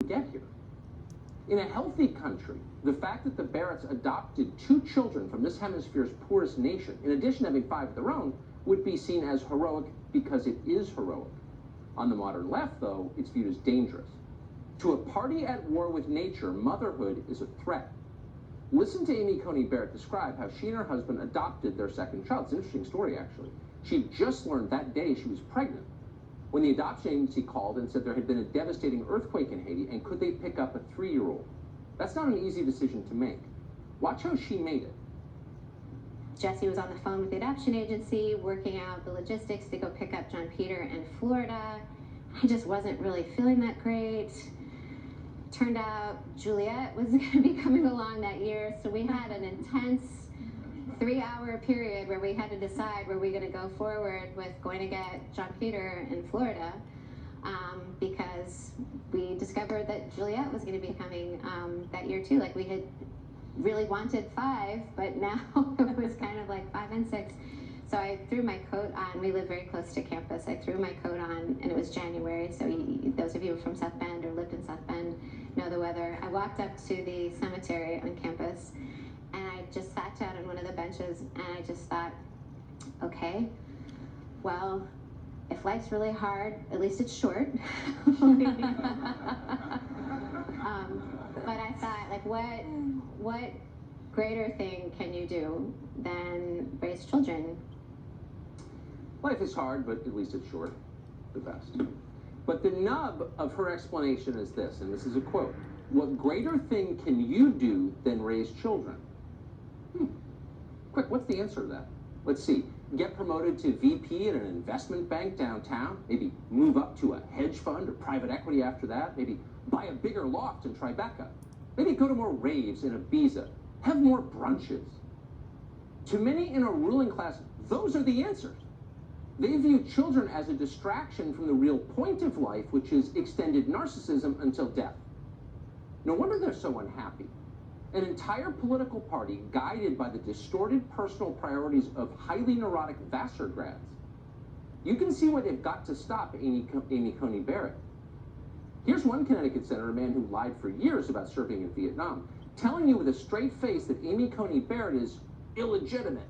get here. In a healthy country, the fact that the Barretts adopted 2 children from this hemisphere's poorest nation, in addition to having 5 of their own, would be seen as heroic because it is heroic. On the modern left, though, it's viewed as dangerous. To a party at war with nature, motherhood is a threat. Listen to Amy Coney Barrett describe how she and her husband adopted their second child. It's an interesting story, actually. She just learned that day she was pregnant when the adoption agency called and said there had been a devastating earthquake in Haiti, and could they pick up a 3-year-old? That's not an easy decision to make. Watch how she made it. Jesse was on the phone with the adoption agency, working out the logistics to go pick up John Peter in Florida. I just wasn't really feeling that great. Turned out Juliet was going to be coming along that year, so we had an intense 3-hour period where we had to decide were we going to go forward with going to get John Peter in Florida, because we discovered that Juliet was going to be coming that year too. Like, we had really wanted 5, but now it was kind of like 5 and 6. So I threw my coat on. We live very close to campus. I threw my coat on, and it was January, so those of you from South Bend or lived in South Bend know the weather. I walked up to the cemetery on campus, and I just sat down on one of the benches, and I just thought, okay, well, if life's really hard, at least it's short. But I thought, like, what greater thing can you do than raise children? Life is hard, but at least it's short. The best. But the nub of her explanation is this, and this is a quote: "What greater thing can you do than raise children?" Quick, what's the answer to that? Let's see. Get promoted to VP at an investment bank downtown? Maybe move up to a hedge fund or private equity after that? Maybe buy a bigger loft in Tribeca? Maybe go to more raves in Ibiza? Have more brunches? To many in our ruling class, those are the answers. They view children as a distraction from the real point of life, which is extended narcissism until death. No wonder they're so unhappy. An entire political party guided by the distorted personal priorities of highly neurotic Vassar grads. You can see why they've got to stop Amy Coney Barrett. Here's one Connecticut senator, a man who lied for years about serving in Vietnam, telling you with a straight face that Amy Coney Barrett is illegitimate.